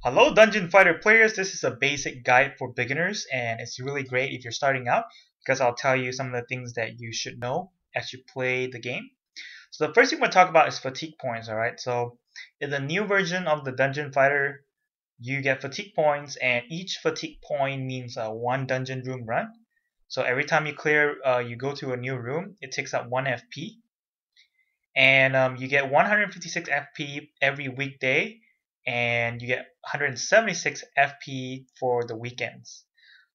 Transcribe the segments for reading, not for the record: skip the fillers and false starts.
Hello Dungeon Fighter players, this is a basic guide for beginners and it's really great if you're starting out because I'll tell you some of the things that you should know as you play the game. So the first thing we're going to talk about is fatigue points, alright? So in the new version of the Dungeon Fighter, you get fatigue points and each fatigue point means one dungeon room run. So every time you clear, you go to a new room, it takes up 1 FP and you get 156 FP every weekday and you get 176 FP for the weekends.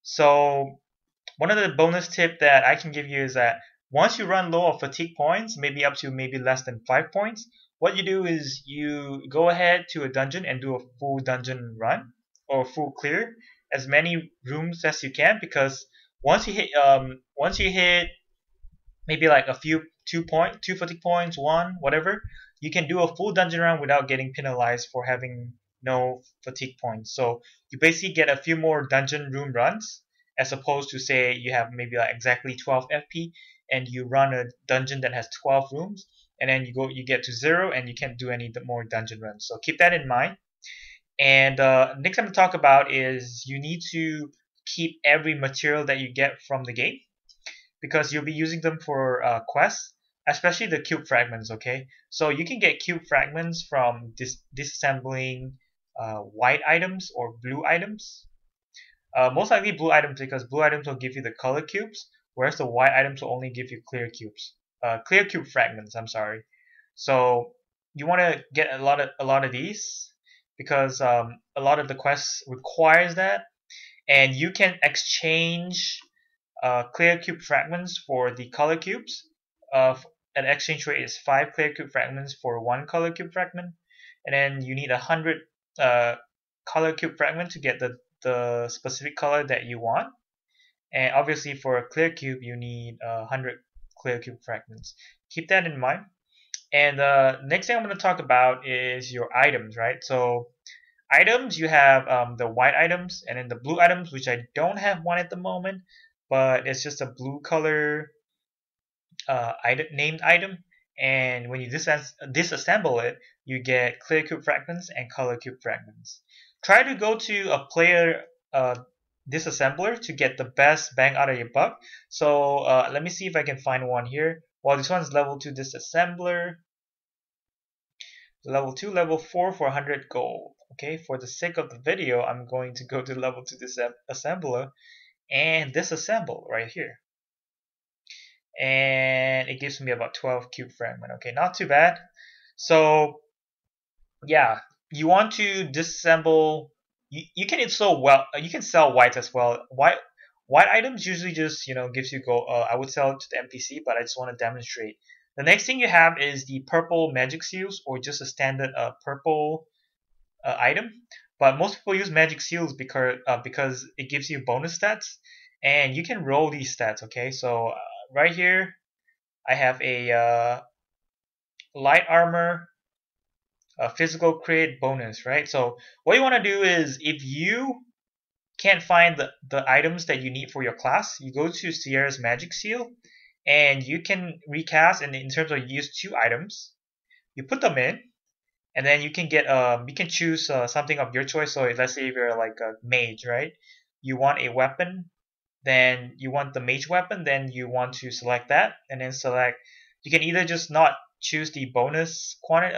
So one of the bonus tip that I can give you is that once you run low of fatigue points, maybe up to maybe less than 5 points, what you do is you go ahead to a dungeon and do a full dungeon run or full clear as many rooms as you can, because once you hit maybe like a few 2 fatigue points, one, whatever, you can do a full dungeon run without getting penalized for having no fatigue points. So you basically get a few more dungeon room runs as opposed to, say, you have maybe like exactly 12 FP and you run a dungeon that has 12 rooms and then you get to 0 and you can't do any more dungeon runs. So keep that in mind. And next I'm going to talk about is you need to keep every material that you get from the game, because you'll be using them for quests, especially the cube fragments, okay? So you can get cube fragments from disassembling white items or blue items. Most likely blue items, because blue items will give you the color cubes, whereas the white items will only give you clear cubes. Clear cube fragments, I'm sorry. So you want to get a lot of these because a lot of the quests requires that, and you can exchange clear cube fragments for the color cubes. An exchange rate is 5 clear cube fragments for 1 color cube fragment, and then you need 100 color cube fragment to get the specific color that you want. And obviously for a clear cube you need 100 clear cube fragments. Keep that in mind. And next thing I'm going to talk about is your items, right? So items, you have the white items and then the blue items, which I don't have one at the moment, but it's just a blue color named item, and when you disassemble it, you get clear cube fragments and color cube fragments. Try to go to a player disassembler to get the best bang out of your buck. So let me see if I can find one here. Well, this one's level 2 disassembler, level 2, level 4 for 100 gold. Okay, for the sake of the video, I'm going to go to level 2 disassembler and disassemble right here, and it gives me about 12 cube fragment. Okay, not too bad. So yeah, you want to disassemble. You can install, well, you can sell white as well. White items usually just gives you gold. I would sell it to the NPC, but I just want to demonstrate. The next thing you have is the purple magic seals, or just a standard purple item. But most people use magic seals because it gives you bonus stats, and you can roll these stats. Okay, so right here I have a light armor, physical crit bonus, right? So what you want to do is, if you can't find the items that you need for your class, you go to Sierra's magic seal and you can recast, and in terms of use 2 items, you put them in, and then you can get you can choose something of your choice. So let's say if you're like a mage, right? You want a weapon, then you want the mage weapon, then you want to select that, and then select. You can either just not choose the bonus quantity,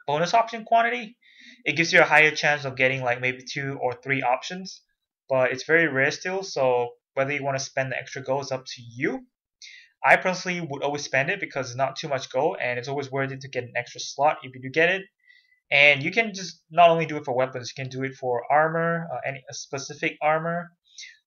bonus option quantity. It gives you a higher chance of getting like maybe 2 or 3 options, but it's very rare still. So whether you want to spend the extra gold is up to you. I personally would always spend it because it's not too much gold, and it's always worth it to get an extra slot if you do get it. And you can just not only do it for weapons, you can do it for armor, any specific armor.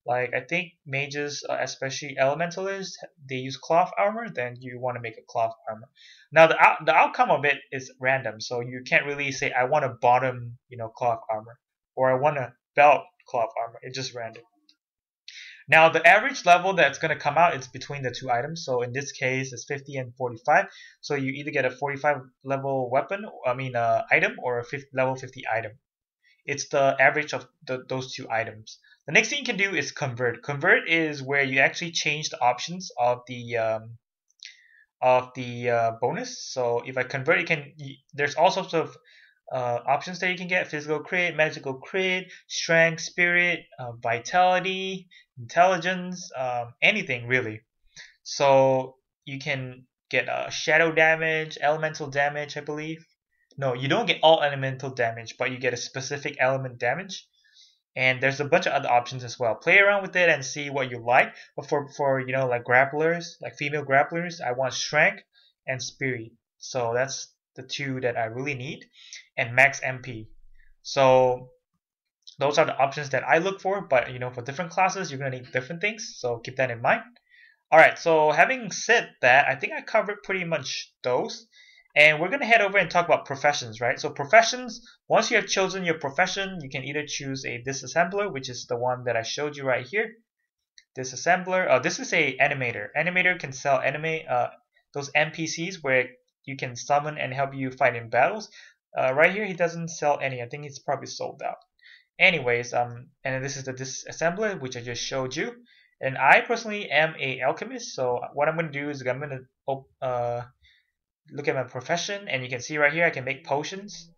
Like I think mages, especially elementalists, they use cloth armor. Then you want to make a cloth armor. Now the outcome of it is random, so you can't really say I want a bottom cloth armor, or I want a belt cloth armor. It's just random. Now the average level that's going to come out is between the 2 items. So in this case, it's 50 and 45. So you either get a 45 level weapon, item, or a level 50 item. It's the average of those 2 items. The next thing you can do is convert. Convert is where you actually change the options of the bonus. So if I convert, there's all sorts of options that you can get: physical crit, magical crit, strength, spirit, vitality, intelligence, anything really. So you can get shadow damage, elemental damage, I believe. No, you don't get all elemental damage, but you get a specific element damage. And there's a bunch of other options as well. Play around with it and see what you like. But for like grapplers, like female grapplers, I want strength and spirit. So that's the two that I really need, and max MP. So those are the options that I look for. But for different classes, you're gonna need different things. So keep that in mind. Alright, so having said that, I think I covered pretty much those. And we're going to head over and talk about professions, right? So professions, once you have chosen your profession, you can either choose a disassembler, which is the one that I showed you right here. Disassembler, this is a animator. Animator can sell those NPCs where you can summon and help you fight in battles. Right here, he doesn't sell any. I think it's probably sold out. Anyways, and then this is the disassembler, which I just showed you. And I personally am a alchemist, so what I'm going to do is I'm going to look at my profession, and you can see right here I can make potions.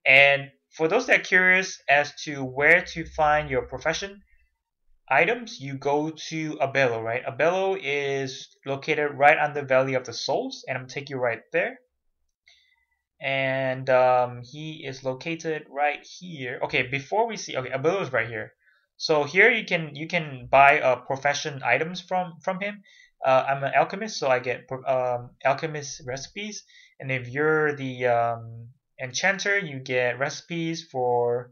And for those that are curious as to where to find your profession items, you go to Abello, right? Abello is located right under Valley of the Souls, and I'm going to take you right there. And he is located right here. Okay, before we see, okay, Abello is right here. So here you can buy profession items from him. I'm an alchemist, so I get alchemist recipes. And if you're the enchanter, you get recipes for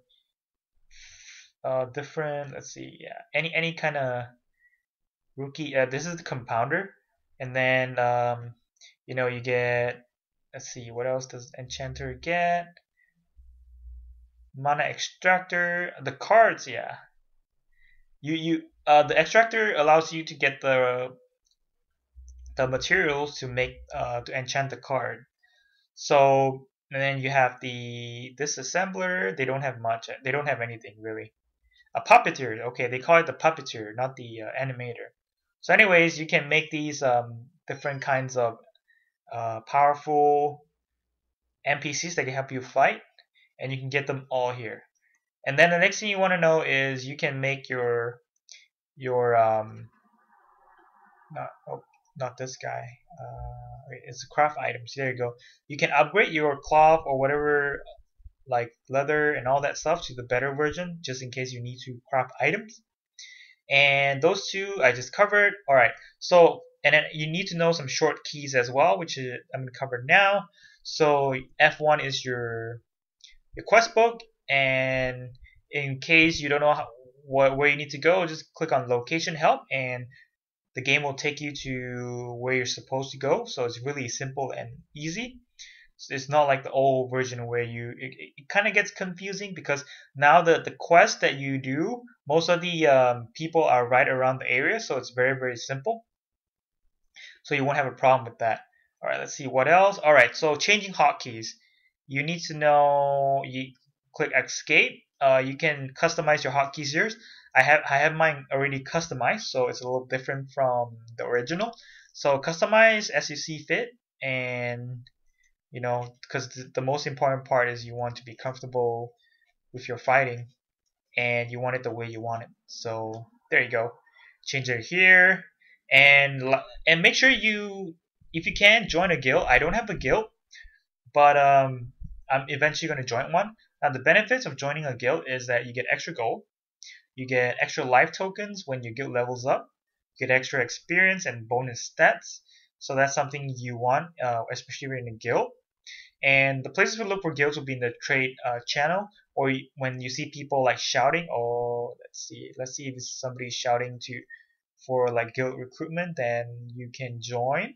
different. Let's see, yeah, any kind of rookie. This is the compounder, and then you get. Let's see, what else does enchanter get? Mana extractor, the cards, yeah. The extractor allows you to get the materials to make to enchant the card. So and then you have the disassembler. They don't have much. They don't have anything really. A puppeteer. Okay, they call it the puppeteer, not the animator. So anyways, you can make these different kinds of powerful NPCs that can help you fight, and you can get them all here. And then the next thing you want to know is you can make your not this guy. It's craft items. There you go. You can upgrade your cloth or whatever, like leather and all that stuff, to the better version, just in case you need to craft items. And those two I just covered. All right. So and then you need to know some short keys as well, which I'm going to cover now. So F1 is your quest book, and in case you don't know where you need to go, just click on location help, and the game will take you to where you're supposed to go. So it's really simple and easy. So it's not like the old version where it kind of gets confusing, because now the quest that you do, most of the people are right around the area, so it's very, very simple. So you won't have a problem with that. All right, let's see what else. All right, so changing hotkeys. You need to know. You click escape. You can customize your hotkeys here. I have mine already customized, so it's a little different from the original. So customize as you see fit, and because the most important part is you want to be comfortable with your fighting, and you want it the way you want it. So there you go. Change it here, and make sure you, if you can, join a guild. I don't have a guild, but I'm eventually going to join one. Now the benefits of joining a guild is that you get extra gold, you get extra life tokens when your guild levels up, you get extra experience and bonus stats. So that's something you want, especially if you're in a guild. And the places to look for guilds will be in the trade channel, or when you see people like shouting. Or let's see if somebody's shouting for like guild recruitment, then you can join.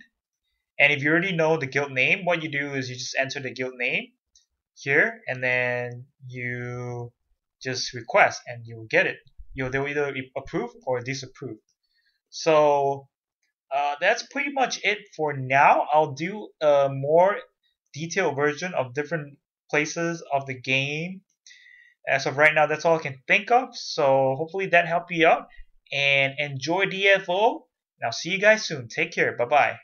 And if you already know the guild name, what you do is you just enter the guild name here, and then you just request, and you'll get it. They'll either approve or disapprove. So that's pretty much it for now. I'll do a more detailed version of different places of the game. As of right now, that's all I can think of. So hopefully that helped you out, and enjoy DFO. And I'll see you guys soon. Take care. Bye bye.